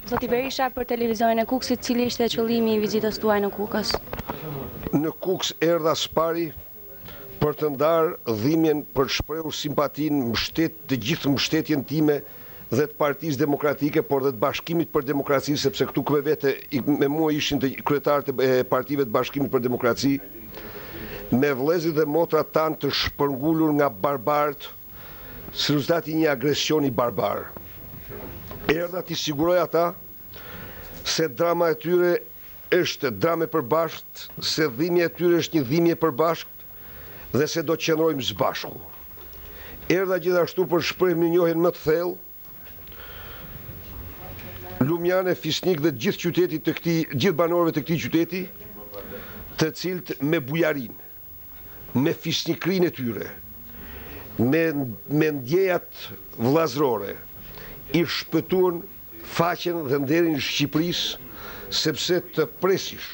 Zoti Berisha, për televizionin e Kukësit, cili ishte qëllimi i vizitës tuaj në Kukës? Në Kukës erdha spari për të ndarë dhimbjen për shprehur simpatin të gjithë mbështetjen time dhe të Partisë Demokratike, por dhe të Bashkimit për Demokraci, sepse këtu vete me mua ishin të kryetarët e partive të Bashkimit për Demokraci, me vëllezërit dhe motrat tanë të shpërngulur nga barbarët, si rezultati një agresioni barbar. Erdha t'i siguroj ata se drama e tyre është dramë e përbashkët, se dhimbja e tyre është një dhimbje e përbashkët dhe se do të qëndrojmë së bashku. Erdha gjithashtu për shpreh mirënjohjen më të thellë lumjane, fisnik dhe gjithë banorëve të këtij qyteti, të cilët me bujarin, me fisnikrinë e tyre, me ndjejat vllazërore, i shpëtuan faqen dhe nderin e Shqipërisë, sepse të presish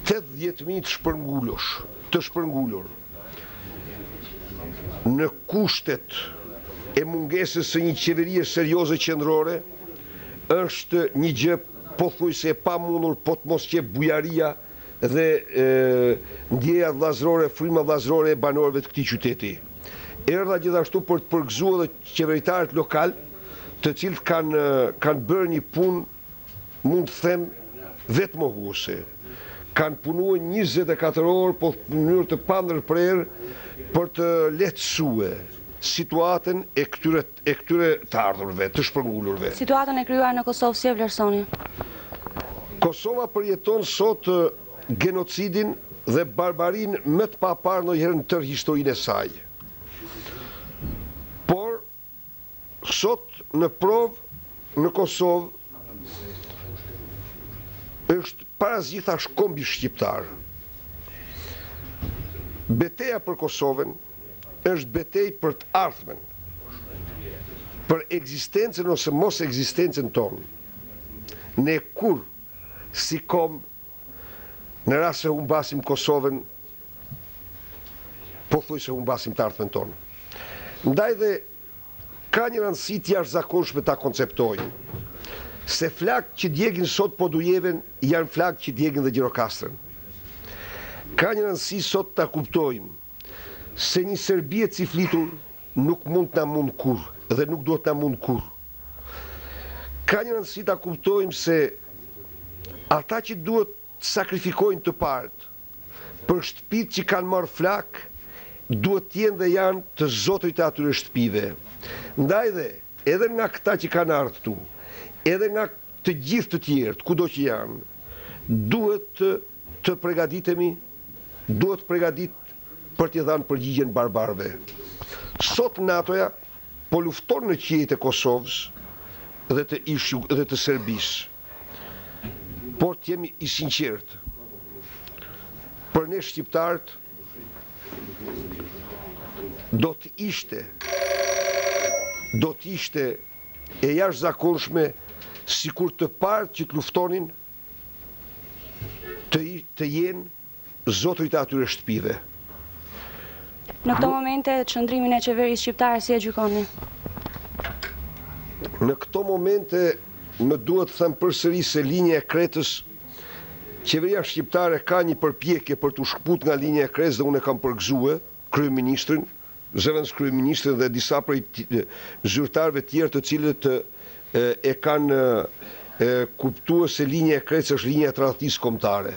80.000 të shpërngulur në kushtet e mungesës së një qeverie serioze qendrore është një gjë pothuajse e pamundur, po të mos qep bujaria dhe ndjeja vllazërore, fryma vllazërore e banorëve të këtij qyteti. Erdha gjithashtu për të përgëzuar dhe qeveritarët lokal, të cilët kanë bërë një punë, mund të them, vetmohuese. Kanë punuar 24 orë, po në mënyrë të pandërprerë, për të lehtësuar situatën e këtyre të ardhurve, të shpërngulurve. Situatën e krijuar në Kosovë si e vlerësoni? Kosova përjeton sot genocidin dhe barbarinë më të paparë ndonjëherë në tërë historinë e saj. Por sot në provë në Kosovë është parazita shkombi shqiptar. Beteja për Kosovën është betej për të ardhmen, për ekzistencën ose mos ekzistencën tonë. Ne kur, si kom, në rast se humbasim Kosovën, pothuajse humbasim të ardhmen tonë. Ndaj dhe ka një rëndësi të jashtëzakonshme ta konceptojmë, se flakët që djegin sot Podujeven janë flakët që djegin dhe Gjirokastrën. Ka një rëndësi sot ta kuptojmë se një Serbi e ciflitur nuk mund të na mund kur dhe nuk duhet të na mund kur. Ka një rëndësi ta kuptojmë se ata që duhet të sakrifikojnë të parët për shtëpitë që kanë marrë flak, duhet të jenë dhe janë të zotërit e atyre shtëpive. Ndaj dhe, edhe nga këta që kanë ardhur këtu, edhe nga të gjithë të tjerët, kudo që janë, duhet të përgatitemi, duhet të përgatit për t'i dhënë përgjigjen barbarëve. Sot NATO-ja po lufton në qiejt e Kosovës dhe të Serbisë. Por t'jemi i sinqertë. Për ne shqiptarët do të ishte e jashtëzakonshme sikur të parët që të luftonin të jenë zotërit e atyre shtëpive. Në këto momente çndrimin e qeverisë shqiptare si e gjykoni? Në këto momente më duhet të them përsëri se linja e Kretës, qeveria shqiptare ka një përpjekje për t'u shkput nga linja e Kretës dhe unë e kam përgëzuar kryeministrin, zëvendës kryeministrin dhe disa prej zyrtarëve tjerë të cilët e kanë kuptuar se linja e Kretës është linja e tradhtisë kombëtare.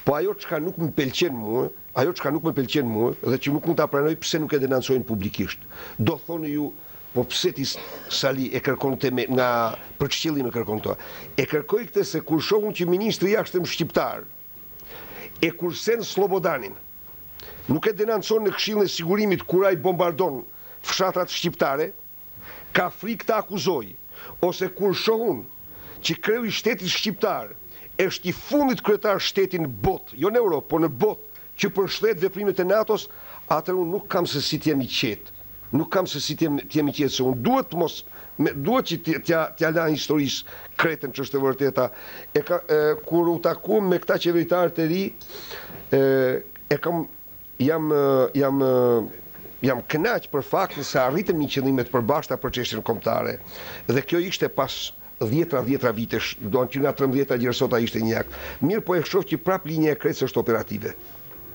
Po ajo çka nuk më pëlqen mua, dhe që nuk mund ta pranoj, pse nuk e denancojnë publikisht. Do thoni ju, po pse ti Sali e kërkon nga për çqillim e kërkon këto. E kërkoj këtë se kur shohun që ministri jashtëm shqiptar e kursen Slobodanin, nuk e denancon në Këshillin e Sigurimit kur ai bombardon fshatrat shqiptare, ka frikë të akuzoj, ose kur shohun që kreu i shtetit shqiptar është i fundit kryetar shteti në botë, jo në Europë, por në botë, që përshtet veprimet e NATO-s, atëherë unë nuk kam se si t'jem i qetë. Nuk kam se si t'jem i qetë, se unë duhet që t'ja la historisë Kretën, që është e vërteta. Kur u takuam me këta qeveritarët e ri, jam kënaq për faktin se arritëm një qëllime të përbashkëta për çështjen kombëtare. Dhe kjo ishte pas 10 vitesh, do në që nga 13 gjerësota ishte njak. Mirë po e shoh që prap linja e Kretës është operative.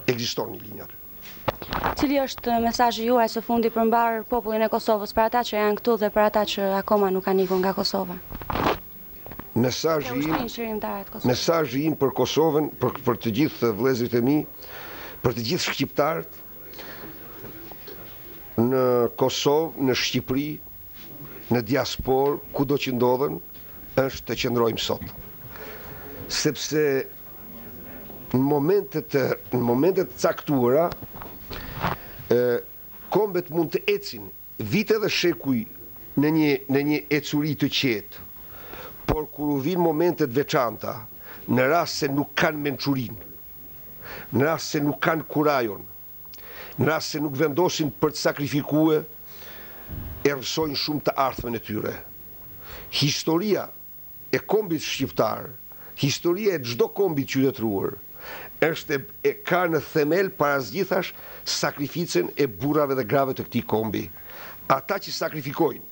Ekziston një linja aty. Cili është mesazhi juaj së fundi për mbar popullin e Kosovës, për ata që janë këtu dhe për ata që akoma nuk kanë ikur nga Kosova? Mesazhi im për Kosovën, për të gjithë vëllezërit e mi, për të gjithë shqiptarët në Kosovë, në Shqipëri, në diasporë, kudo që ndodhen, është të qëndrojmë sot. Sepse në momentet caktuara, kombet mund të ecin vite dhe shekuj në një ecuri të qetë, por kur u vinë momentet veçanta, në rast se nuk kanë mençurinë, në rast se nuk kanë kurajon, në rast se nuk vendosin për të sakrifikue, erësojnë shumë të ardhmen e tyre. Historia e kombit shqiptar, historia e çdo kombit qytetëruar, ka në themel parazgjithash sakrificën e burrave dhe grave të këtij kombi. Ata që sakrifikojnë,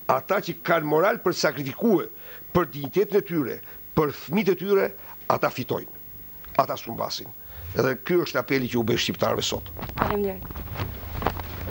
ata që kanë moral për sakrifikue, për dinjitetin e tyre, për fëmijët e tyre, ata fitojnë. Ata s'u mbasin. Edhe ky është apeli që u bë shqiptarëve sot. Faleminderit.